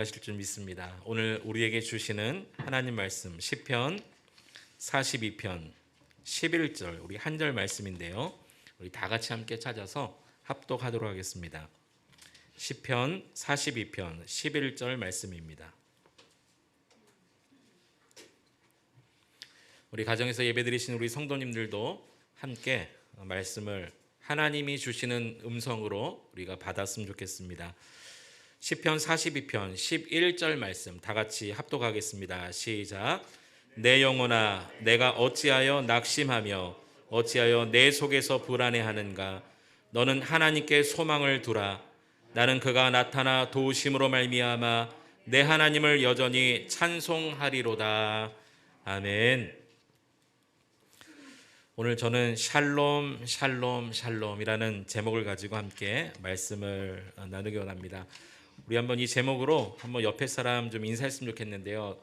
하실 줄 믿습니다. 오늘 우리에게 주시는 하나님 말씀 시편 42편 11절 우리 한 절 말씀인데요. 우리 다 같이 함께 찾아서 합독하도록 하겠습니다. 시편 42편 11절 말씀입니다. 우리 가정에서 예배드리신 우리 성도님들도 함께 말씀을 하나님이 주시는 음성으로 우리가 받았으면 좋겠습니다. 시편 42편 11절 말씀 다 같이 합독하겠습니다. 시작. 내 영혼아 내가 어찌하여 낙심하며 어찌하여 내 속에서 불안해하는가. 너는 하나님께 소망을 두라. 나는 그가 나타나 도우심으로 말미암아 내 하나님을 여전히 찬송하리로다. 아멘. 오늘 저는 샬롬 샬롬 샬롬이라는 제목을 가지고 함께 말씀을 나누기 원합니다. 우리 한번 이 제목으로 한번 옆에 사람 좀 인사했으면 좋겠는데요.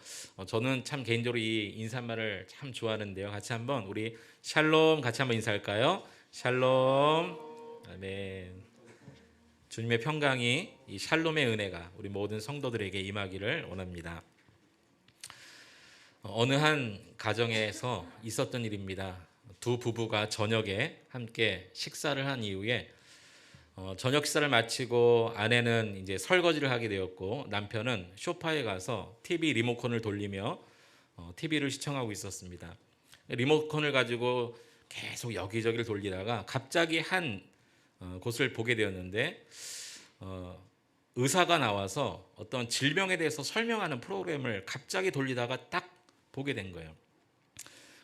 저는 참 개인적으로 이 인사말을 참 좋아하는데요. 같이 한번 우리 샬롬 같이 한번 인사할까요? 샬롬. 아멘. 주님의 평강이 이 샬롬의 은혜가 우리 모든 성도들에게 임하기를 원합니다. 어느 한 가정에서 있었던 일입니다. 두 부부가 저녁에 함께 식사를 한 이후에 저녁 식사를 마치고 아내는 이제 설거지를 하게 되었고 남편은 소파에 가서 TV 리모컨을 돌리며 TV를 시청하고 있었습니다. 리모컨을 가지고 계속 여기저기를 돌리다가 갑자기 한 곳을 보게 되었는데 의사가 나와서 어떤 질병에 대해서 설명하는 프로그램을 갑자기 돌리다가 딱 보게 된 거예요.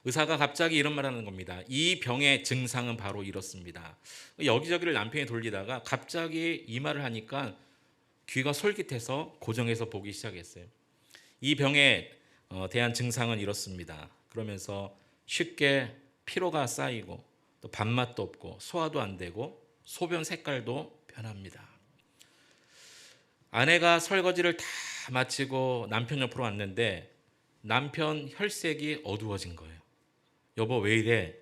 의사가 갑자기 이런 말 하는 겁니다. 이 병의 증상은 바로 이렇습니다. 여기저기를 남편이 돌리다가 갑자기 이 말을 하니까 귀가 솔깃해서 고정해서 보기 시작했어요. 이 병에 대한 증상은 이렇습니다. 그러면서 쉽게 피로가 쌓이고 또 밥맛도 없고 소화도 안 되고 소변 색깔도 변합니다. 아내가 설거지를 다 마치고 남편 옆으로 왔는데 남편 혈색이 어두워진 거예요. 여보 왜 이래?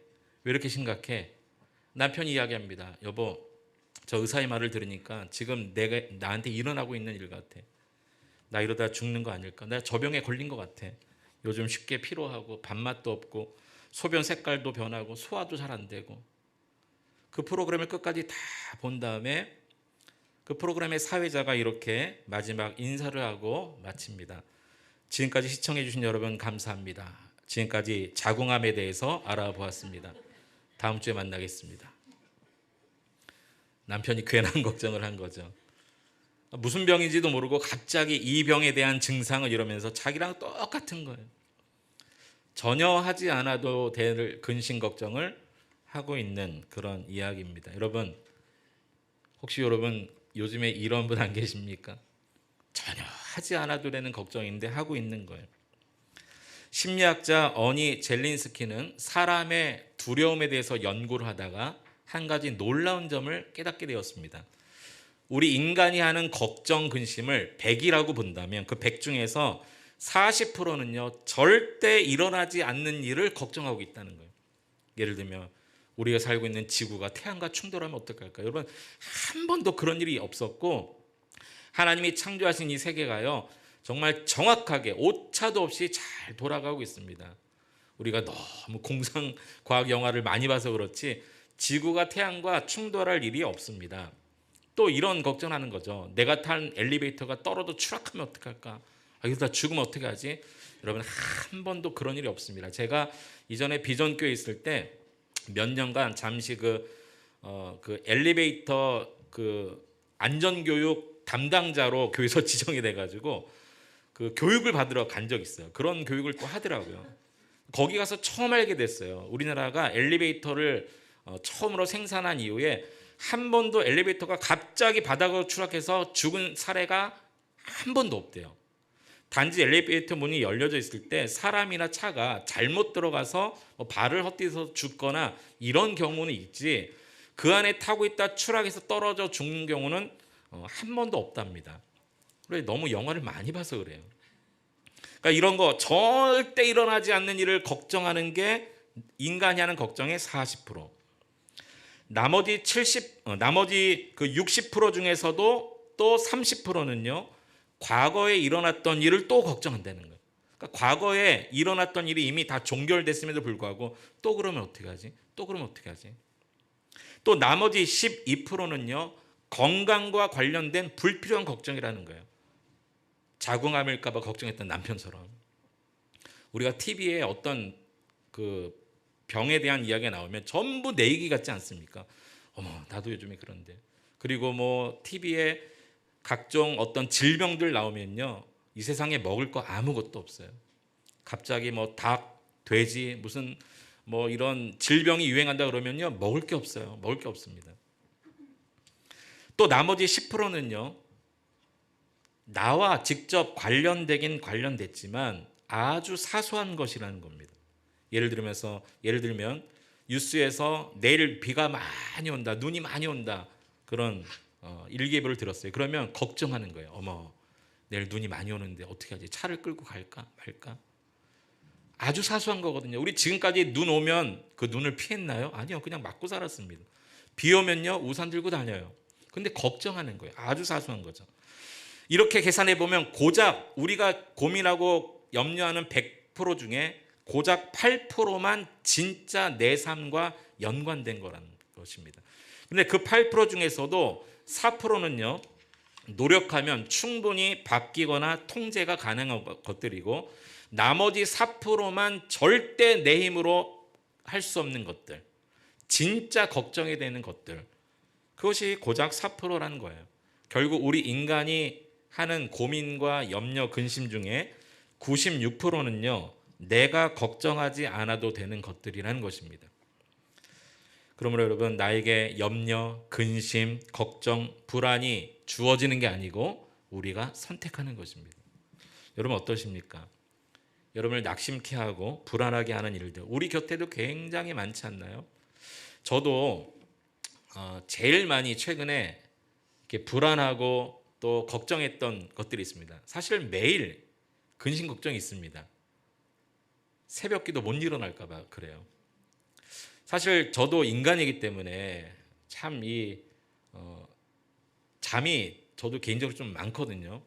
왜 이렇게 심각해? 남편이 이야기합니다. 여보 저 의사의 말을 들으니까 지금 내가 나한테 일어나고 있는 일 같아. 나 이러다 죽는 거 아닐까? 내가 저 병에 걸린 것 같아. 요즘 쉽게 피로하고 밥맛도 없고 소변 색깔도 변하고 소화도 잘 안 되고. 그 프로그램을 끝까지 다 본 다음에 그 프로그램의 사회자가 이렇게 마지막 인사를 하고 마칩니다. 지금까지 시청해 주신 여러분 감사합니다. 지금까지 자궁암에 대해서 알아보았습니다. 다음 주에 만나겠습니다. 남편이 괜한 걱정을 한 거죠. 무슨 병인지도 모르고 갑자기 이 병에 대한 증상을 이러면서 자기랑 똑같은 거예요. 전혀 하지 않아도 될 근심 걱정을 하고 있는 그런 이야기입니다. 여러분 혹시 여러분 요즘에 이런 분 안 계십니까? 전혀 하지 않아도 되는 걱정인데 하고 있는 거예요. 심리학자 어니 젤린스키는 사람의 두려움에 대해서 연구를 하다가 한 가지 놀라운 점을 깨닫게 되었습니다. 우리 인간이 하는 걱정, 근심을 100이라고 본다면 그 100 중에서 40%는요 절대 일어나지 않는 일을 걱정하고 있다는 거예요. 예를 들면 우리가 살고 있는 지구가 태양과 충돌하면 어떡할까요? 여러분 한 번도 그런 일이 없었고 하나님이 창조하신 이 세계가요 정말 정확하게 오차도 없이 잘 돌아가고 있습니다. 우리가 너무 공상 과학 영화를 많이 봐서 그렇지 지구가 태양과 충돌할 일이 없습니다. 또 이런 걱정하는 거죠. 내가 탄 엘리베이터가 떨어져 추락하면 어떡할까? 이러다 죽으면 어떻게 하지? 여러분 한 번도 그런 일이 없습니다. 제가 이전에 비전교회 있을 때 몇 년간 잠시 그 엘리베이터 안전교육 담당자로 교회에서 지정이 돼가지고 그 교육을 받으러 간 적 있어요. 그런 교육을 또 하더라고요. 거기 가서 처음 알게 됐어요. 우리나라가 엘리베이터를 처음으로 생산한 이후에 한 번도 엘리베이터가 갑자기 바닥으로 추락해서 죽은 사례가 한 번도 없대요. 단지 엘리베이터 문이 열려져 있을 때 사람이나 차가 잘못 들어가서 발을 헛디뎌서 죽거나 이런 경우는 있지 그 안에 타고 있다 추락해서 떨어져 죽는 경우는 한 번도 없답니다. 너무 영화를 많이 봐서 그래요. 그러니까 이런 거 절대 일어나지 않는 일을 걱정하는 게 인간이 하는 걱정의 40%. 나머지 그 60% 중에서도 또 30%는요. 과거에 일어났던 일을 또 걱정한다는 거예요. 그러니까 과거에 일어났던 일이 이미 다 종결됐음에도 불구하고 또 그러면 어떻게 하지? 또 그러면 어떻게 하지? 또 나머지 12%는요. 건강과 관련된 불필요한 걱정이라는 거예요. 자궁암일까 봐 걱정했던 남편처럼. 우리가 TV에 어떤 그 병에 대한 이야기가 나오면 전부 내 얘기 같지 않습니까? 어머, 나도 요즘에 그런데. 그리고 뭐 TV에 각종 어떤 질병들 나오면요. 이 세상에 먹을 거 아무것도 없어요. 갑자기 뭐 닭, 돼지, 무슨 뭐 이런 질병이 유행한다 그러면요. 먹을 게 없어요. 먹을 게 없습니다. 또 나머지 10%는요. 나와 직접 관련되긴 관련됐지만 아주 사소한 것이라는 겁니다. 예를 들면 뉴스에서 내일 비가 많이 온다, 눈이 많이 온다 그런 일기예보를 들었어요. 그러면 걱정하는 거예요. 어머, 내일 눈이 많이 오는데 어떻게 하지? 차를 끌고 갈까 말까? 아주 사소한 거거든요. 우리 지금까지 눈 오면 그 눈을 피했나요? 아니요, 그냥 맞고 살았습니다. 비 오면요, 우산 들고 다녀요. 근데 걱정하는 거예요. 아주 사소한 거죠. 이렇게 계산해 보면 고작 우리가 고민하고 염려하는 100% 중에 고작 8%만 진짜 내 삶과 연관된 거라는 것입니다. 근데 그 8% 중에서도 4%는요. 노력하면 충분히 바뀌거나 통제가 가능한 것들이고 나머지 4%만 절대 내 힘으로 할 수 없는 것들, 진짜 걱정이 되는 것들, 그것이 고작 4%라는 거예요. 결국 우리 인간이 하는 고민과 염려, 근심 중에 96%는요. 내가 걱정하지 않아도 되는 것들이라는 것입니다. 그러므로 여러분, 나에게 염려, 근심, 걱정, 불안이 주어지는 게 아니고 우리가 선택하는 것입니다. 여러분 어떠십니까? 여러분을 낙심케 하고 불안하게 하는 일들 우리 곁에도 굉장히 많지 않나요? 저도 제일 많이 최근에 이렇게 불안하고 또 걱정했던 것들이 있습니다. 사실 매일 근심 걱정이 있습니다. 새벽기도 못 일어날까 봐 그래요. 사실 저도 인간이기 때문에 참 잠이 저도 개인적으로 좀 많거든요.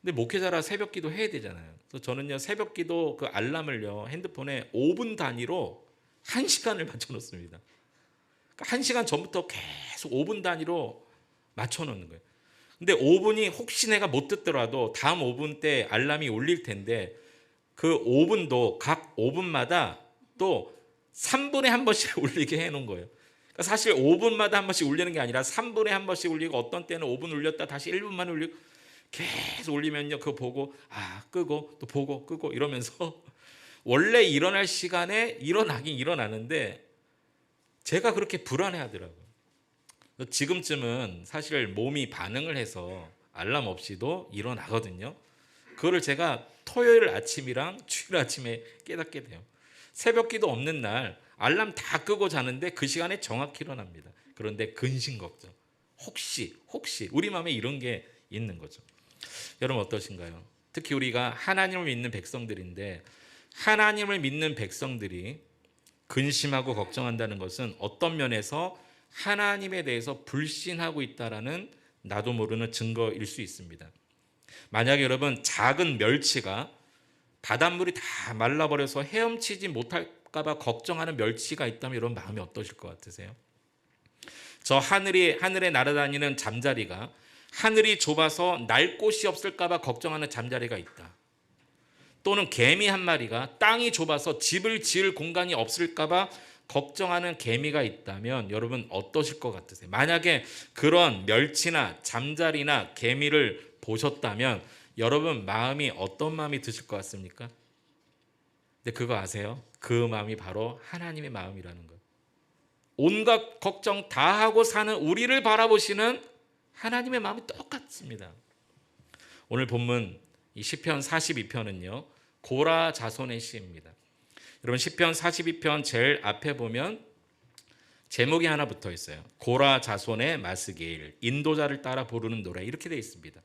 근데 목회자라 새벽기도 해야 되잖아요. 그래서 저는요 새벽기도 그 알람을요 핸드폰에 5분 단위로 1시간을 맞춰놓습니다. 그러니까 1시간 전부터 계속 5분 단위로 맞춰놓는 거예요. 근데 5분이 혹시 내가 못 듣더라도 다음 5분 때 알람이 울릴 텐데 그 5분도 각 5분마다 또 3분에 한 번씩 울리게 해놓은 거예요. 그러니까 사실 5분마다 한 번씩 울리는 게 아니라 3분에 한 번씩 울리고 어떤 때는 5분 울렸다 다시 1분만 울리고 계속 울리면요 그거 보고 끄고 또 보고 끄고 이러면서 원래 일어날 시간에 일어나긴 일어나는데 제가 그렇게 불안해하더라고요. 지금쯤은 사실 몸이 반응을 해서 알람 없이도 일어나거든요. 그거를 제가 토요일 아침이랑 주일 아침에 깨닫게 돼요. 새벽기도 없는 날 알람 다 끄고 자는데 그 시간에 정확히 일어납니다. 그런데 근심 걱정. 혹시 우리 마음에 이런 게 있는 거죠. 여러분 어떠신가요? 특히 우리가 하나님을 믿는 백성들인데 하나님을 믿는 백성들이 근심하고 걱정한다는 것은 어떤 면에서 하나님에 대해서 불신하고 있다라는 나도 모르는 증거일 수 있습니다. 만약에 여러분 작은 멸치가 바닷물이 다 말라버려서 헤엄치지 못할까 봐 걱정하는 멸치가 있다면 여러분 마음이 어떠실 것 같으세요? 저 하늘에 날아다니는 잠자리가 하늘이 좁아서 날 곳이 없을까 봐 걱정하는 잠자리가 있다. 또는 개미 한 마리가 땅이 좁아서 집을 지을 공간이 없을까 봐 걱정하는 개미가 있다면 여러분 어떠실 것 같으세요? 만약에 그런 멸치나 잠자리나 개미를 보셨다면 여러분 마음이 어떤 마음이 드실 것 같습니까? 근데 그거 아세요? 그 마음이 바로 하나님의 마음이라는 것. 온갖 걱정 다 하고 사는 우리를 바라보시는 하나님의 마음이 똑같습니다. 오늘 본문 이 시편 42편은요. 고라 자손의 시입니다. 여러분 시편 42편 제일 앞에 보면 제목이 하나 붙어 있어요. 고라 자손의 마스게일, 인도자를 따라 부르는 노래 이렇게 되어 있습니다.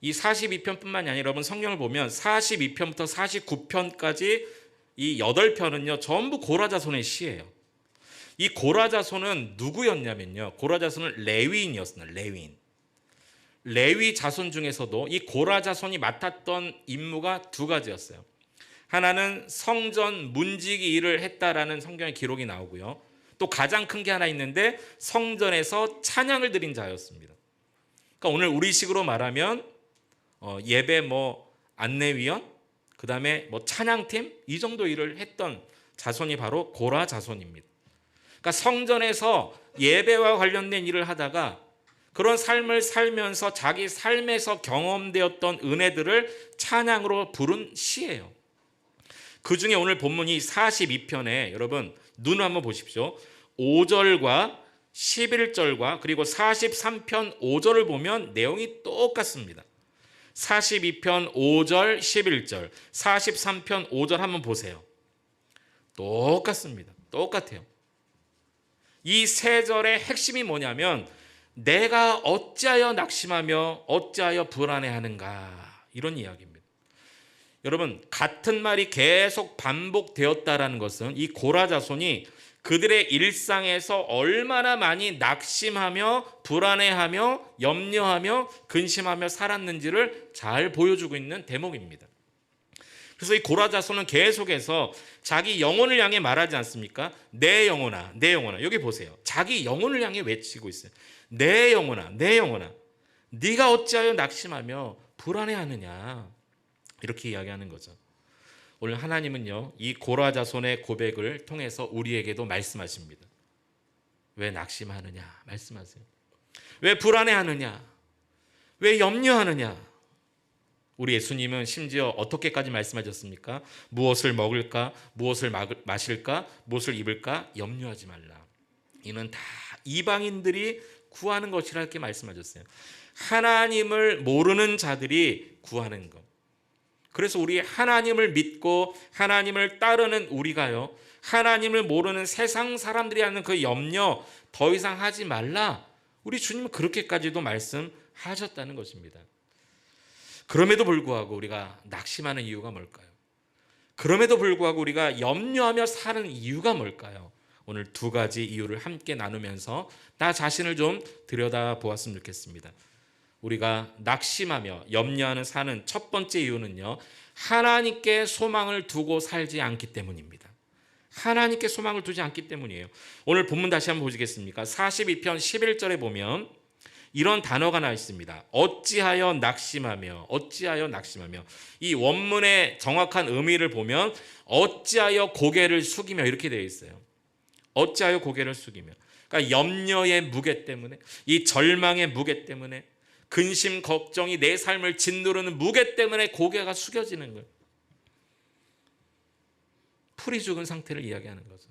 이 42편뿐만이 아니라 여러분 성경을 보면 42편부터 49편까지 이 8편은요. 전부 고라 자손의 시예요. 이 고라 자손은 누구였냐면요. 고라 자손은 레위인이었습니다. 레위인. 레위 자손 중에서도 이 고라 자손이 맡았던 임무가 두 가지였어요. 하나는 성전 문지기 일을 했다라는 성경의 기록이 나오고요. 또 가장 큰 게 하나 있는데 성전에서 찬양을 드린 자였습니다. 그러니까 오늘 우리식으로 말하면 예배 안내위원, 그다음에 찬양팀 이 정도 일을 했던 자손이 바로 고라 자손입니다. 그러니까 성전에서 예배와 관련된 일을 하다가 그런 삶을 살면서 자기 삶에서 경험되었던 은혜들을 찬양으로 부른 시예요. 그 중에 오늘 본문이 42편에 여러분 눈을 한번 보십시오. 5절과 11절과 그리고 43편 5절을 보면 내용이 똑같습니다. 42편 5절 11절 43편 5절 한번 보세요. 똑같습니다. 똑같아요. 이 세 절의 핵심이 뭐냐면 내가 어찌하여 낙심하며 어찌하여 불안해하는가 이런 이야기입니다. 여러분 같은 말이 계속 반복되었다라는 것은 이 고라 자손이 그들의 일상에서 얼마나 많이 낙심하며 불안해하며 염려하며 근심하며 살았는지를 잘 보여주고 있는 대목입니다. 그래서 이 고라 자손은 계속해서 자기 영혼을 향해 말하지 않습니까? 내 영혼아, 내 영혼아. 여기 보세요. 자기 영혼을 향해 외치고 있어요. 내 영혼아, 내 영혼아. 네가 어찌하여 낙심하며 불안해하느냐. 이렇게 이야기하는 거죠. 오늘 하나님은요, 이 고라 자손의 고백을 통해서 우리에게도 말씀하십니다. 왜 낙심하느냐? 말씀하세요. 왜 불안해하느냐? 왜 염려하느냐? 우리 예수님은 심지어 어떻게까지 말씀하셨습니까? 무엇을 먹을까? 무엇을 마실까? 무엇을 입을까? 염려하지 말라. 이는 다 이방인들이 구하는 것이라 이렇게 말씀하셨어요. 하나님을 모르는 자들이 구하는 것. 그래서 우리 하나님을 믿고 하나님을 따르는 우리가요, 하나님을 모르는 세상 사람들이 하는 그 염려 더 이상 하지 말라. 우리 주님은 그렇게까지도 말씀하셨다는 것입니다. 그럼에도 불구하고 우리가 낙심하는 이유가 뭘까요? 그럼에도 불구하고 우리가 염려하며 사는 이유가 뭘까요? 오늘 두 가지 이유를 함께 나누면서 나 자신을 좀 들여다보았으면 좋겠습니다. 우리가 낙심하며 염려하는 사는 첫 번째 이유는요, 하나님께 소망을 두고 살지 않기 때문입니다. 하나님께 소망을 두지 않기 때문이에요. 오늘 본문 다시 한번 보시겠습니까? 42편 11절에 보면 이런 단어가 나와 있습니다. 어찌하여 낙심하며, 어찌하여 낙심하며. 이 원문의 정확한 의미를 보면 어찌하여 고개를 숙이며 이렇게 되어 있어요. 어찌하여 고개를 숙이며. 그러니까 염려의 무게 때문에, 이 절망의 무게 때문에, 근심, 걱정이 내 삶을 짓누르는 무게 때문에 고개가 숙여지는 거예요. 풀이 죽은 상태를 이야기하는 거죠.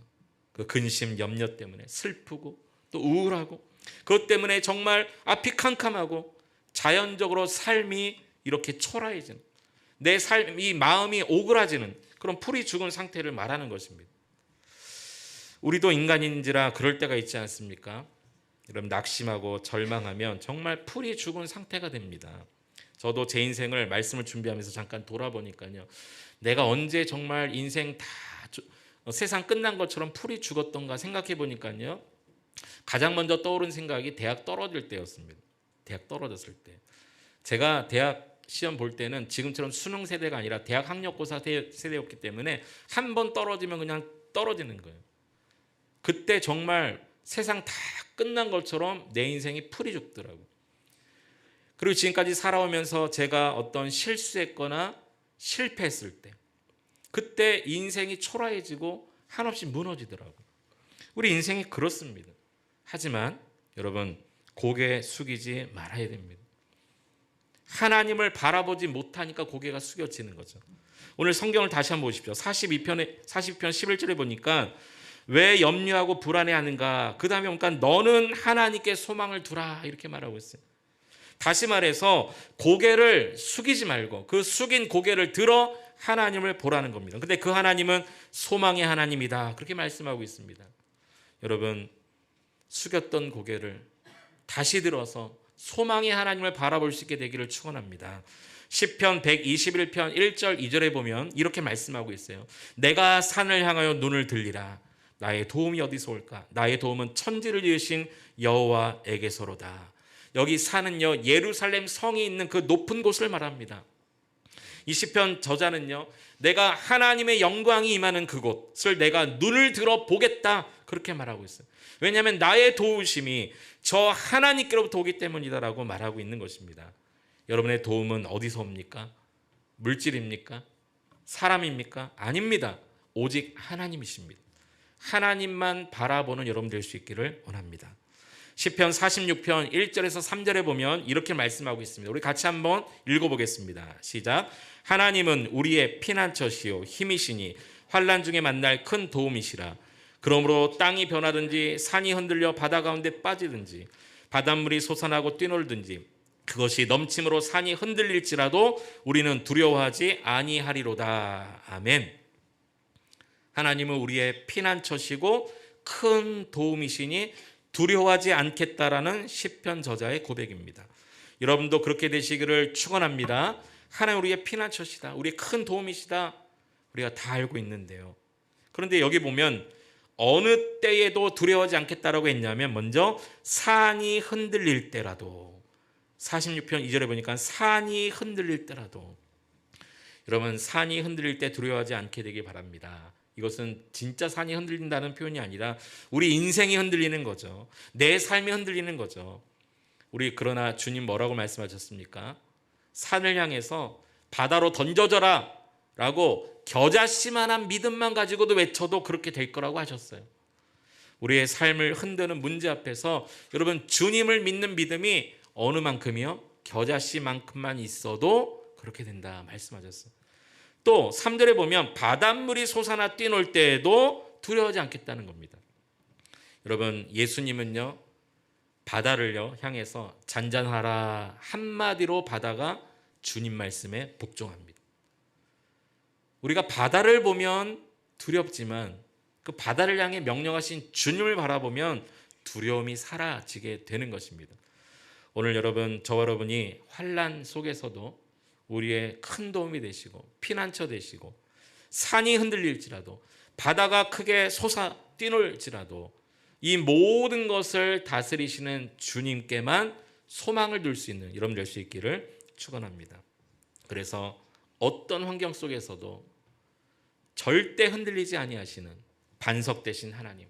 그 근심, 염려 때문에 슬프고 또 우울하고 그것 때문에 정말 앞이 캄캄하고 자연적으로 삶이 이렇게 초라해지는, 내 삶이 마음이 오그라지는 그런 풀이 죽은 상태를 말하는 것입니다. 우리도 인간인지라 그럴 때가 있지 않습니까? 여러분 낙심하고 절망하면 정말 풀이 죽은 상태가 됩니다. 저도 제 인생을 말씀을 준비하면서 잠깐 돌아보니까요, 내가 언제 정말 인생 다 세상 끝난 것처럼 풀이 죽었던가 생각해 보니까요, 가장 먼저 떠오른 생각이 대학 떨어질 때였습니다. 대학 떨어졌을 때. 제가 대학 시험 볼 때는 지금처럼 수능 세대가 아니라 대학 학력고사 세대였기 때문에 한 번 떨어지면 그냥 떨어지는 거예요. 그때 정말 세상 다 끝난 것처럼 내 인생이 풀이 죽더라고요. 그리고 지금까지 살아오면서 제가 어떤 실수했거나 실패했을 때, 그때 인생이 초라해지고 한없이 무너지더라고요. 우리 인생이 그렇습니다. 하지만 여러분 고개 숙이지 말아야 됩니다. 하나님을 바라보지 못하니까 고개가 숙여지는 거죠. 오늘 성경을 다시 한번 보십시오. 40편 11절에 보니까 왜 염려하고 불안해하는가? 그 다음에 보니까 너는 하나님께 소망을 두라 이렇게 말하고 있어요. 다시 말해서 고개를 숙이지 말고 그 숙인 고개를 들어 하나님을 보라는 겁니다. 근데 그 하나님은 소망의 하나님이다 그렇게 말씀하고 있습니다. 여러분 숙였던 고개를 다시 들어서 소망의 하나님을 바라볼 수 있게 되기를 축원합니다. 시편 121편 1절 2절에 보면 이렇게 말씀하고 있어요. 내가 산을 향하여 눈을 들리라. 나의 도움이 어디서 올까? 나의 도움은 천지를 지으신 여호와에게서로다. 여기 산은요, 예루살렘 성이 있는 그 높은 곳을 말합니다. 이 시편 저자는요, 내가 하나님의 영광이 임하는 그곳을 내가 눈을 들어 보겠다, 그렇게 말하고 있어요. 왜냐하면 나의 도우심이 저 하나님께로부터 오기 때문이다라고 말하고 있는 것입니다. 여러분의 도움은 어디서 옵니까? 물질입니까? 사람입니까? 아닙니다. 오직 하나님이십니다. 하나님만 바라보는 여러분 될 수 있기를 원합니다. 시편 46편 1절에서 3절에 보면 이렇게 말씀하고 있습니다. 우리 같이 한번 읽어보겠습니다. 시작. 하나님은 우리의 피난처시요 힘이시니 환난 중에 만날 큰 도움이시라. 그러므로 땅이 변하든지 산이 흔들려 바다 가운데 빠지든지 바닷물이 솟아나고 뛰놀든지 그것이 넘침으로 산이 흔들릴지라도 우리는 두려워하지 아니하리로다. 아멘. 하나님은 우리의 피난처시고 큰 도움이시니 두려워하지 않겠다라는 시편 저자의 고백입니다. 여러분도 그렇게 되시기를 축원합니다. 하나님 우리의 피난처시다, 우리의 큰 도움이시다, 우리가 다 알고 있는데요. 그런데 여기 보면 어느 때에도 두려워하지 않겠다라고 했냐면 먼저 산이 흔들릴 때라도, 46편 2절에 보니까 산이 흔들릴 때라도, 여러분 산이 흔들릴 때 두려워하지 않게 되기 바랍니다. 이것은 진짜 산이 흔들린다는 표현이 아니라 우리 인생이 흔들리는 거죠. 내 삶이 흔들리는 거죠. 우리 그러나 주님 뭐라고 말씀하셨습니까? 산을 향해서 바다로 던져져라 라고 겨자씨만한 믿음만 가지고도 외쳐도 그렇게 될 거라고 하셨어요. 우리의 삶을 흔드는 문제 앞에서 여러분 주님을 믿는 믿음이 어느 만큼이요? 겨자씨만큼만 있어도 그렇게 된다 말씀하셨어요. 또 3절에 보면 바닷물이 솟아나 뛰놀 때에도 두려워하지 않겠다는 겁니다. 여러분 예수님은요 바다를요 향해서 잔잔하라 한마디로 바다가 주님 말씀에 복종합니다. 우리가 바다를 보면 두렵지만 그 바다를 향해 명령하신 주님을 바라보면 두려움이 사라지게 되는 것입니다. 오늘 여러분 저와 여러분이 환난 속에서도 우리의 큰 도움이 되시고 피난처 되시고 산이 흔들릴지라도 바다가 크게 솟아 뛰놀지라도 이 모든 것을 다스리시는 주님께만 소망을 둘 수 있는 여러분 될 수 있기를 축원합니다. 그래서 어떤 환경 속에서도 절대 흔들리지 아니하시는 반석 되신 하나님,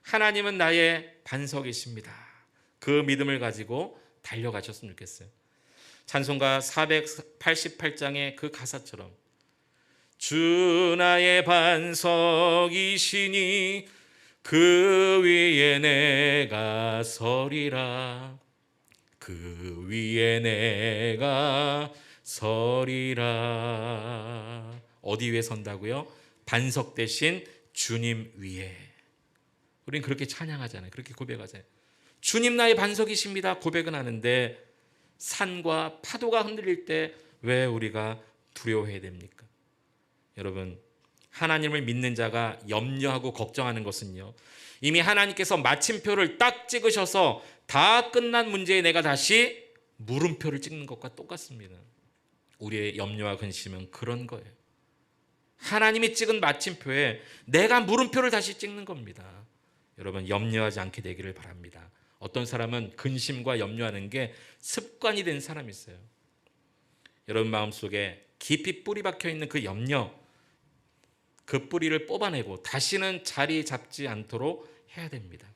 하나님은 나의 반석이십니다. 그 믿음을 가지고 달려가셨으면 좋겠어요. 찬송가 488장의 그 가사처럼 주 나의 반석이시니 그 위에 내가 서리라, 그 위에 내가 서리라. 어디 위에 선다고요? 반석 대신 주님 위에. 우리는 그렇게 찬양하잖아요. 그렇게 고백하잖아요. 주님 나의 반석이십니다 고백은 하는데 산과 파도가 흔들릴 때 왜 우리가 두려워해야 됩니까? 여러분 하나님을 믿는 자가 염려하고 걱정하는 것은요 이미 하나님께서 마침표를 딱 찍으셔서 다 끝난 문제에 내가 다시 물음표를 찍는 것과 똑같습니다. 우리의 염려와 근심은 그런 거예요. 하나님이 찍은 마침표에 내가 물음표를 다시 찍는 겁니다. 여러분 염려하지 않게 되기를 바랍니다. 어떤 사람은 근심과 염려하는 게 습관이 된 사람이 있어요. 여러분 마음속에 깊이 뿌리 박혀 있는 그 염려, 그 뿌리를 뽑아내고 다시는 자리 잡지 않도록 해야 됩니다.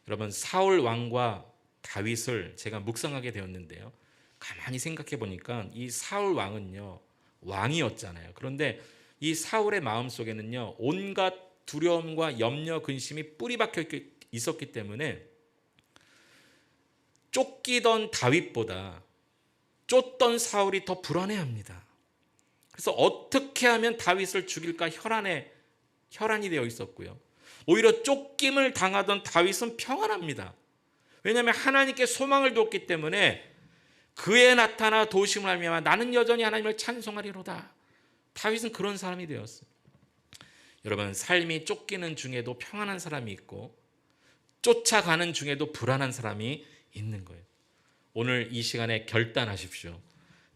여러분 사울 왕과 다윗을 제가 묵상하게 되었는데요. 가만히 생각해 보니까 이 사울 왕은요 왕이었잖아요. 그런데 이 사울의 마음속에는요 온갖 두려움과 염려, 근심이 뿌리 박혀 있었기 때문에 쫓기던 다윗보다 쫓던 사울이 더 불안해합니다. 그래서 어떻게 하면 다윗을 죽일까 혈안이 되어 있었고요. 오히려 쫓김을 당하던 다윗은 평안합니다. 왜냐하면 하나님께 소망을 뒀기 때문에 그에 나타나 도우심을 하며 나는 여전히 하나님을 찬송하리로다. 다윗은 그런 사람이 되었어요. 여러분 삶이 쫓기는 중에도 평안한 사람이 있고 쫓아가는 중에도 불안한 사람이 있는 거예요. 오늘 이 시간에 결단하십시오.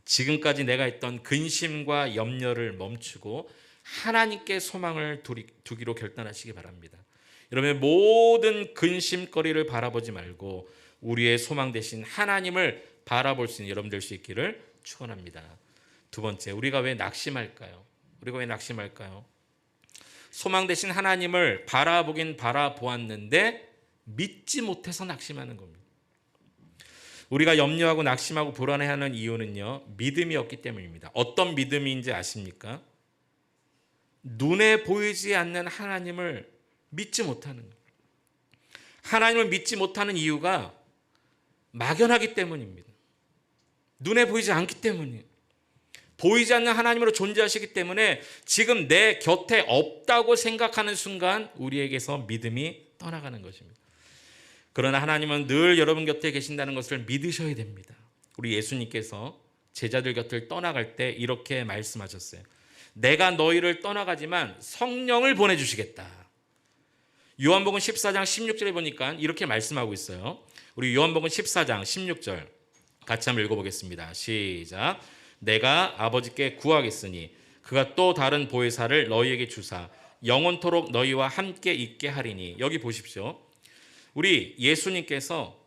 지금까지 내가 했던 근심과 염려를 멈추고 하나님께 소망을 두기로 결단하시기 바랍니다. 여러분의 모든 근심거리를 바라보지 말고 우리의 소망 대신 하나님을 바라볼 수 있는 여러분 될 수 있기를 축원합니다. 두 번째, 우리가 왜 낙심할까요? 소망 대신 하나님을 바라보긴 바라보았는데 믿지 못해서 낙심하는 겁니다. 우리가 염려하고 낙심하고 불안해하는 이유는요, 믿음이 없기 때문입니다. 어떤 믿음인지 아십니까? 눈에 보이지 않는 하나님을 믿지 못하는 거예요. 하나님을 믿지 못하는 이유가 막연하기 때문입니다. 눈에 보이지 않기 때문이에요. 보이지 않는 하나님으로 존재하시기 때문에 지금 내 곁에 없다고 생각하는 순간 우리에게서 믿음이 떠나가는 것입니다. 그러나 하나님은 늘 여러분 곁에 계신다는 것을 믿으셔야 됩니다. 우리 예수님께서 제자들 곁을 떠나갈 때 이렇게 말씀하셨어요. 내가 너희를 떠나가지만 성령을 보내주시겠다. 요한복음 14장 16절에 보니까 이렇게 말씀하고 있어요. 우리 요한복음 14장 16절 같이 한번 읽어보겠습니다. 시작. 내가 아버지께 구하겠으니 그가 또 다른 보혜사를 너희에게 주사 영원토록 너희와 함께 있게 하리니. 여기 보십시오. 우리 예수님께서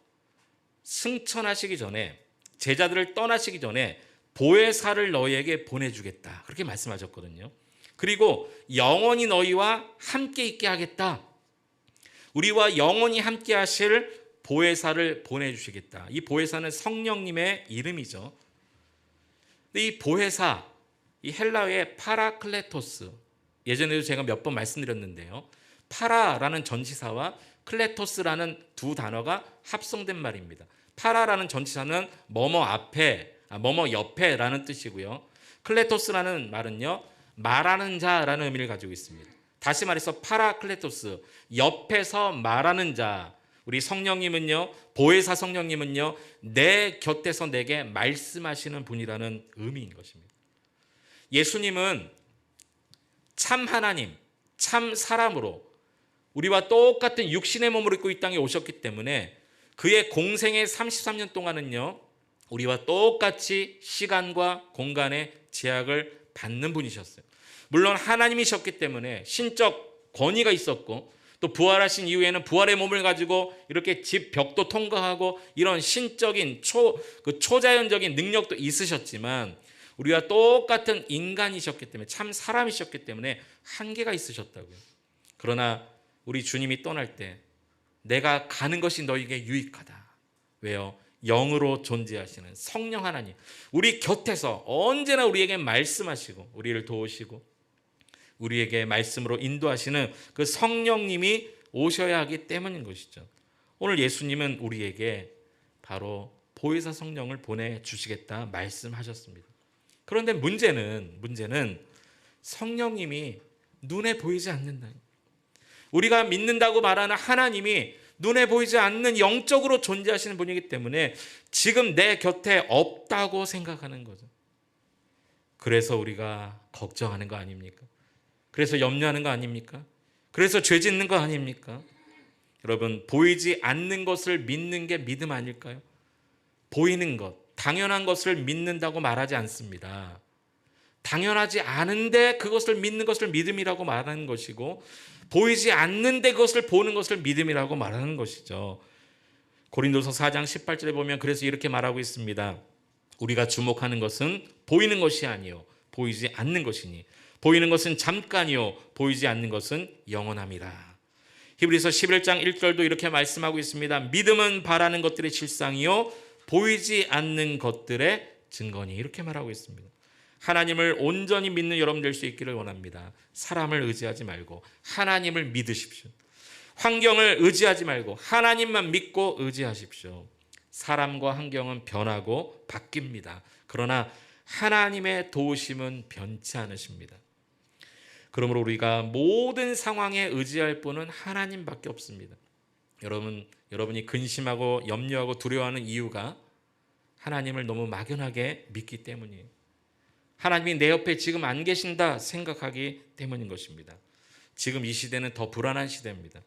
승천하시기 전에, 제자들을 떠나시기 전에 보혜사를 너희에게 보내주겠다, 그렇게 말씀하셨거든요. 그리고 영원히 너희와 함께 있게 하겠다. 우리와 영원히 함께 하실 보혜사를 보내주시겠다. 이 보혜사는 성령님의 이름이죠. 근데 이 보혜사, 이 헬라어의 파라클레토스, 예전에도 제가 몇 번 말씀드렸는데요. 파라라는 전치사와 클레토스라는 두 단어가 합성된 말입니다. 파라라는 전치사는 뭐뭐 앞에, 뭐뭐 옆에라는 뜻이고요. 클레토스라는 말은요, 말하는 자라는 의미를 가지고 있습니다. 다시 말해서 파라클레토스, 옆에서 말하는 자. 우리 성령님은요, 보혜사 성령님은요, 내 곁에서 내게 말씀하시는 분이라는 의미인 것입니다. 예수님은 참 하나님, 참 사람으로 우리와 똑같은 육신의 몸을 입고 이 땅에 오셨기 때문에 그의 공생의 33년 동안은요, 우리와 똑같이 시간과 공간의 제약을 받는 분이셨어요. 물론 하나님이셨기 때문에 신적 권위가 있었고, 또 부활하신 이후에는 부활의 몸을 가지고 이렇게 집 벽도 통과하고 이런 신적인 초자연적인 능력도 있으셨지만, 우리와 똑같은 인간이셨기 때문에, 참 사람이셨기 때문에 한계가 있으셨다고요. 그러나 우리 주님이 떠날 때 내가 가는 것이 너에게 유익하다. 왜요? 영으로 존재하시는 성령 하나님, 우리 곁에서 언제나 우리에게 말씀하시고 우리를 도우시고 우리에게 말씀으로 인도하시는 그 성령님이 오셔야 하기 때문인 것이죠. 오늘 예수님은 우리에게 바로 보혜사 성령을 보내주시겠다 말씀하셨습니다. 그런데 문제는 성령님이 눈에 보이지 않는다. 우리가 믿는다고 말하는 하나님이 눈에 보이지 않는 영적으로 존재하시는 분이기 때문에 지금 내 곁에 없다고 생각하는 거죠. 그래서 우리가 걱정하는 거 아닙니까? 그래서 염려하는 거 아닙니까? 그래서 죄 짓는 거 아닙니까? 여러분, 보이지 않는 것을 믿는 게 믿음 아닐까요? 보이는 것, 당연한 것을 믿는다고 말하지 않습니다. 당연하지 않은데 그것을 믿는 것을 믿음이라고 말하는 것이고, 보이지 않는데 그것을 보는 것을 믿음이라고 말하는 것이죠. 고린도서 4장 18절에 보면 그래서 이렇게 말하고 있습니다. 우리가 주목하는 것은 보이는 것이 아니요 보이지 않는 것이니 보이는 것은 잠깐이요 보이지 않는 것은 영원함이라. 히브리서 11장 1절도 이렇게 말씀하고 있습니다. 믿음은 바라는 것들의 실상이요 보이지 않는 것들의 증거니. 이렇게 말하고 있습니다. 하나님을 온전히 믿는 여러분 될 수 있기를 원합니다. 사람을 의지하지 말고 하나님을 믿으십시오. 환경을 의지하지 말고 하나님만 믿고 의지하십시오. 사람과 환경은 변하고 바뀝니다. 그러나 하나님의 도우심은 변치 않으십니다. 그러므로 우리가 모든 상황에 의지할 분은 하나님밖에 없습니다. 여러분이 근심하고 염려하고 두려워하는 이유가 하나님을 너무 막연하게 믿기 때문이에요. 하나님이 내 옆에 지금 안 계신다 생각하기 때문인 것입니다. 지금 이 시대는 더 불안한 시대입니다.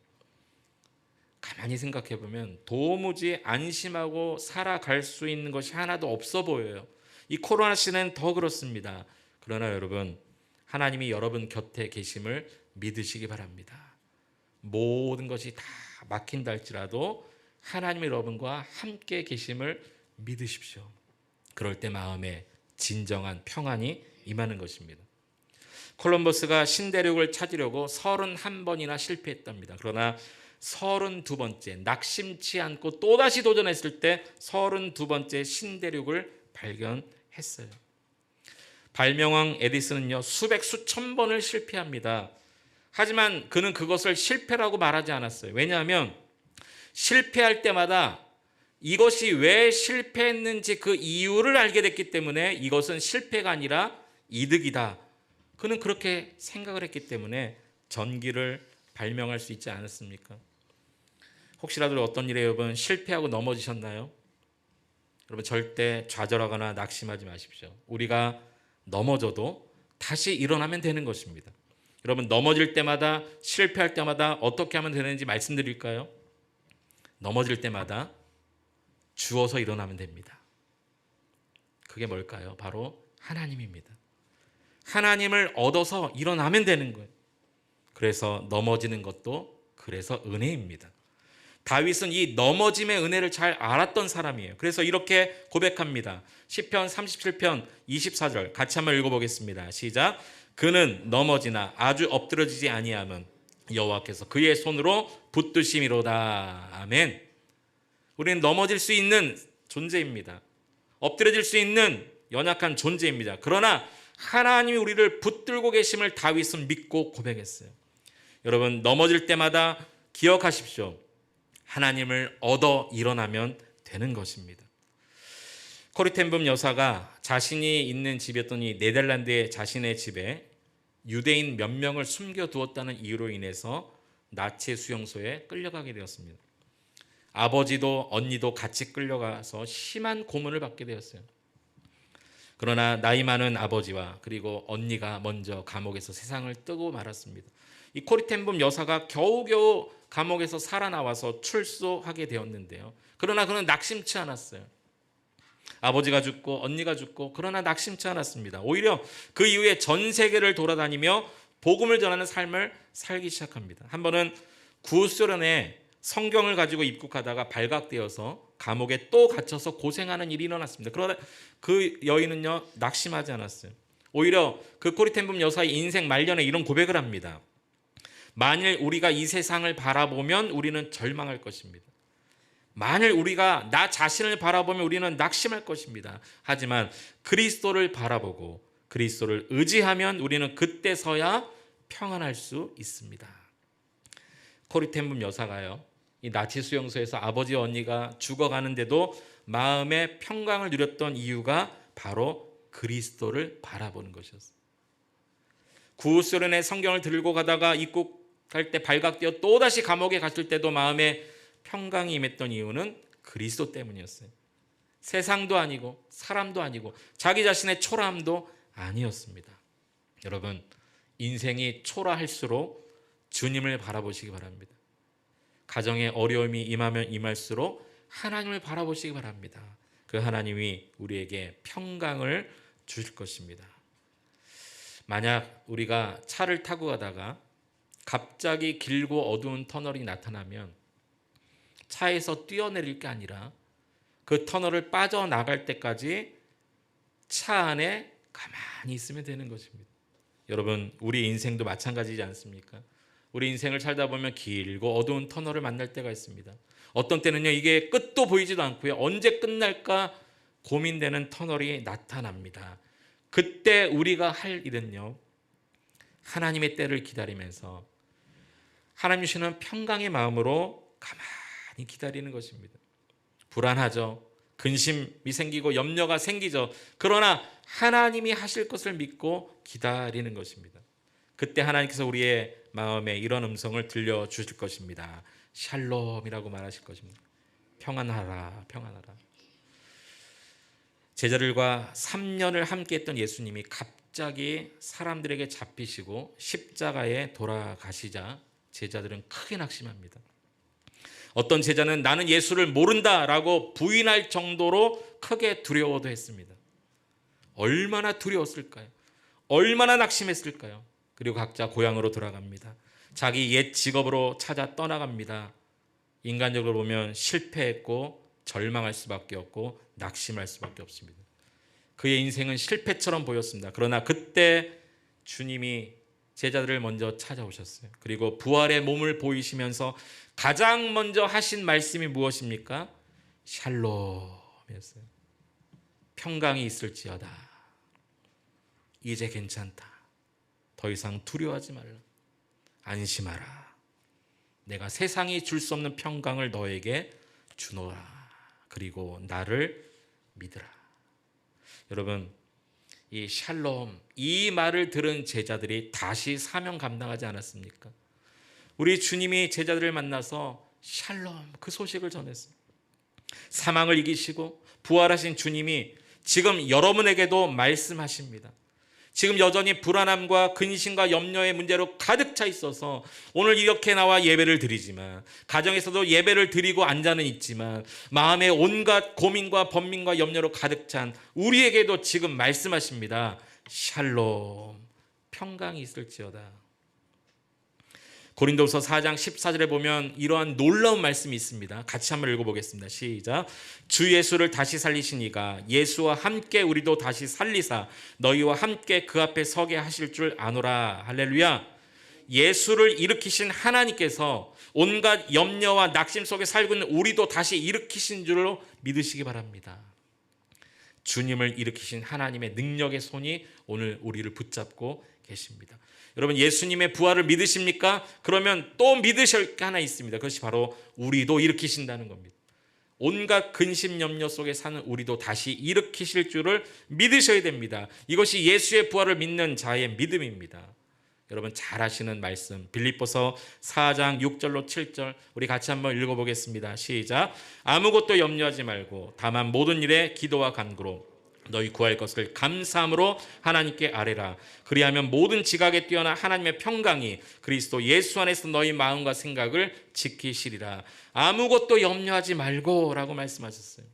가만히 생각해 보면 도무지 안심하고 살아갈 수 있는 것이 하나도 없어 보여요. 이 코로나 시대는 더 그렇습니다. 그러나 여러분, 하나님이 여러분 곁에 계심을 믿으시기 바랍니다. 모든 것이 다 막힌다 할지라도 하나님의 여러분과 함께 계심을 믿으십시오. 그럴 때 마음에 진정한 평안이 임하는 것입니다. 콜럼버스가 신대륙을 찾으려고 31번이나 실패했답니다. 그러나 32번째 낙심치 않고 또다시 도전했을 때 32번째 신대륙을 발견했어요. 발명왕 에디슨은요, 수백 수천 번을 실패합니다. 하지만 그는 그것을 실패라고 말하지 않았어요. 왜냐하면 실패할 때마다 이것이 왜 실패했는지 그 이유를 알게 됐기 때문에 이것은 실패가 아니라 이득이다. 그는 그렇게 생각을 했기 때문에 전기를 발명할 수 있지 않았습니까? 혹시라도 어떤 일에 여러분 실패하고 넘어지셨나요? 여러분 절대 좌절하거나 낙심하지 마십시오. 우리가 넘어져도 다시 일어나면 되는 것입니다. 여러분 넘어질 때마다 실패할 때마다 어떻게 하면 되는지 말씀드릴까요? 넘어질 때마다 주워서 일어나면 됩니다. 그게 뭘까요? 바로 하나님입니다. 하나님을 얻어서 일어나면 되는 거예요. 그래서 넘어지는 것도 그래서 은혜입니다. 다윗은 이 넘어짐의 은혜를 잘 알았던 사람이에요. 그래서 이렇게 고백합니다. 시편 37편 24절 같이 한번 읽어보겠습니다. 시작. 그는 넘어지나 아주 엎드러지지 아니하면 여호와께서 그의 손으로 붙드심이로다. 아멘. 우리는 넘어질 수 있는 존재입니다. 엎드려질 수 있는 연약한 존재입니다. 그러나 하나님이 우리를 붙들고 계심을 다윗은 믿고 고백했어요. 여러분 넘어질 때마다 기억하십시오. 하나님을 얻어 일어나면 되는 것입니다. 코리 텐붐 여사가 자신이 있는 집이었더니 네덜란드의 자신의 집에 유대인 몇 명을 숨겨두었다는 이유로 인해서 나치 수용소에 끌려가게 되었습니다. 아버지도 언니도 같이 끌려가서 심한 고문을 받게 되었어요. 그러나 나이 많은 아버지와 그리고 언니가 먼저 감옥에서 세상을 뜨고 말았습니다. 이 코리 텐붐 여사가 겨우겨우 감옥에서 살아나와서 출소하게 되었는데요. 그러나 그는 낙심치 않았어요. 아버지가 죽고 언니가 죽고 그러나 낙심치 않았습니다. 오히려 그 이후에 전 세계를 돌아다니며 복음을 전하는 삶을 살기 시작합니다. 한 번은 구소련에 성경을 가지고 입국하다가 발각되어서 감옥에 또 갇혀서 고생하는 일이 일어났습니다. 그러나 그 여인은요 낙심하지 않았어요. 오히려 그 코리 텐붐 여사의 인생 말년에 이런 고백을 합니다. 만일 우리가 이 세상을 바라보면 우리는 절망할 것입니다. 만일 우리가 나 자신을 바라보면 우리는 낙심할 것입니다. 하지만 그리스도를 바라보고 그리스도를 의지하면 우리는 그때서야 평안할 수 있습니다. 코리 텐붐 여사가요, 이 나치 수용소에서 아버지와 언니가 죽어가는데도 마음의 평강을 누렸던 이유가 바로 그리스도를 바라보는 것이었어요. 구소련의 성경을 들고 가다가 입국할 때 발각되어 또다시 감옥에 갔을 때도 마음에 평강이 임했던 이유는 그리스도 때문이었어요. 세상도 아니고 사람도 아니고 자기 자신의 초라함도 아니었습니다. 여러분 인생이 초라할수록 주님을 바라보시기 바랍니다. 가정에 어려움이 임하면 임할수록 하나님을 바라보시기 바랍니다. 그 하나님이 우리에게 평강을 주실 것입니다. 만약 우리가 차를 타고 가다가 갑자기 길고 어두운 터널이 나타나면 차에서 뛰어내릴 게 아니라 그 터널을 빠져나갈 때까지 차 안에 가만히 있으면 되는 것입니다. 여러분 우리 인생도 마찬가지지 않습니까? 우리 인생을 살다 보면 길고 어두운 터널을 만날 때가 있습니다. 어떤 때는요 이게 끝도 보이지도 않고요 언제 끝날까 고민되는 터널이 나타납니다. 그때 우리가 할 일은요 하나님의 때를 기다리면서 하나님 주시는 평강의 마음으로 가만히 기다리는 것입니다. 불안하죠. 근심이 생기고 염려가 생기죠. 그러나 하나님이 하실 것을 믿고 기다리는 것입니다. 그때 하나님께서 우리의 마음에 이런 음성을 들려주실 것입니다. 샬롬이라고 말하실 것입니다. 평안하라, 평안하라. 제자들과 3년을 함께했던 예수님이 갑자기 사람들에게 잡히시고 십자가에 돌아가시자 제자들은 크게 낙심합니다. 어떤 제자는 나는 예수를 모른다라고 부인할 정도로 크게 두려워도 했습니다. 얼마나 두려웠을까요? 얼마나 낙심했을까요? 그리고 각자 고향으로 돌아갑니다. 자기 옛 직업으로 찾아 떠나갑니다. 인간적으로 보면 실패했고 절망할 수밖에 없고 낙심할 수밖에 없습니다. 그의 인생은 실패처럼 보였습니다. 그러나 그때 주님이 제자들을 먼저 찾아오셨어요. 그리고 부활의 몸을 보이시면서 가장 먼저 하신 말씀이 무엇입니까? 샬롬이었어요. 평강이 있을지어다. 이제 괜찮다. 더 이상 두려워하지 말라. 안심하라. 내가 세상이 줄 수 없는 평강을 너에게 주노라. 그리고 나를 믿으라. 여러분, 이 샬롬, 이 말을 들은 제자들이 다시 사명 감당하지 않았습니까? 우리 주님이 제자들을 만나서 샬롬, 그 소식을 전했습니다. 사망을 이기시고 부활하신 주님이 지금 여러분에게도 말씀하십니다. 지금 여전히 불안함과 근심과 염려의 문제로 가득 차 있어서 오늘 이렇게 나와 예배를 드리지만, 가정에서도 예배를 드리고 앉아는 있지만 마음에 온갖 고민과 번민과 염려로 가득 찬 우리에게도 지금 말씀하십니다. 샬롬, 평강이 있을지어다. 고린도후서 4장 14절에 보면 이러한 놀라운 말씀이 있습니다. 같이 한번 읽어보겠습니다. 시작. 주 예수를 다시 살리시니가 예수와 함께 우리도 다시 살리사 너희와 함께 그 앞에 서게 하실 줄 아노라. 할렐루야. 예수를 일으키신 하나님께서 온갖 염려와 낙심 속에 살고 있는 우리도 다시 일으키신 줄로 믿으시기 바랍니다. 주님을 일으키신 하나님의 능력의 손이 오늘 우리를 붙잡고 계십니다. 여러분, 예수님의 부활을 믿으십니까? 그러면 또 믿으실 게 하나 있습니다. 그것이 바로 우리도 일으키신다는 겁니다. 온갖 근심 염려 속에 사는 우리도 다시 일으키실 줄을 믿으셔야 됩니다. 이것이 예수의 부활을 믿는 자의 믿음입니다. 여러분, 잘 아시는 말씀 빌립보서 4장 6절로 7절 우리 같이 한번 읽어보겠습니다. 시작. 아무것도 염려하지 말고 다만 모든 일에 기도와 간구로 너희 구할 것을 감사함으로 하나님께 아뢰라. 그리하면 모든 지각에 뛰어난 하나님의 평강이 그리스도 예수 안에서 너희 마음과 생각을 지키시리라. 아무것도 염려하지 말고 라고 말씀하셨어요.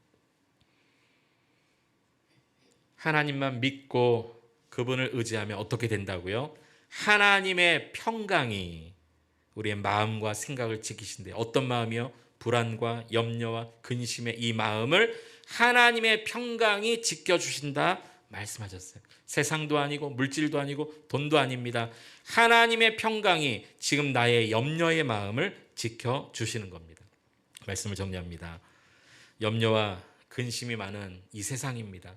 하나님만 믿고 그분을 의지하면 어떻게 된다고요? 하나님의 평강이 우리의 마음과 생각을 지키신대. 어떤 마음이요? 불안과 염려와 근심의 이 마음을 하나님의 평강이 지켜주신다 말씀하셨어요. 세상도 아니고 물질도 아니고 돈도 아닙니다. 하나님의 평강이 지금 나의 염려의 마음을 지켜주시는 겁니다. 말씀을 정리합니다. 염려와 근심이 많은 이 세상입니다.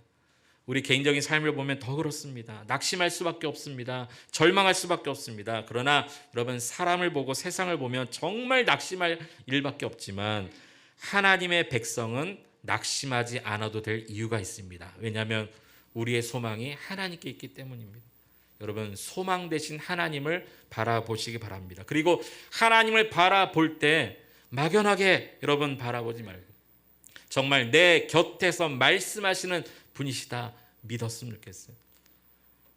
우리 개인적인 삶을 보면 더 그렇습니다. 낙심할 수밖에 없습니다. 절망할 수밖에 없습니다. 그러나 여러분, 사람을 보고 세상을 보면 정말 낙심할 일밖에 없지만 하나님의 백성은 낙심하지 않아도 될 이유가 있습니다. 왜냐하면 우리의 소망이 하나님께 있기 때문입니다. 여러분, 소망 되신 하나님을 바라보시기 바랍니다. 그리고 하나님을 바라볼 때 막연하게 여러분 바라보지 말고 정말 내 곁에서 말씀하시는 분이시다 믿었으면 좋겠어요.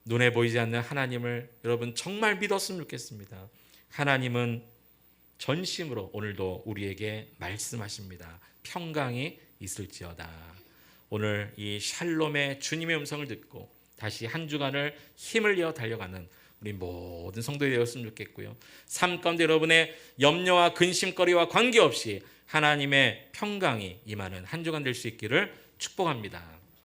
눈에 보이지 않는 하나님을 여러분 정말 믿었으면 좋겠습니다. 하나님은 전심으로 오늘도 우리에게 말씀하십니다. 평강이 있을지어다. 오늘 이 샬롬의 주님의 음성을 듣고 다시 한 주간을 힘을 내어 달려가는 우리 모든 성도들이 되었으면 좋겠고요. 삶 가운데 여러분의 염려와 근심거리와 관계없이 하나님의 평강이 임하는 한 주간 될 수 있기를 축복합니다.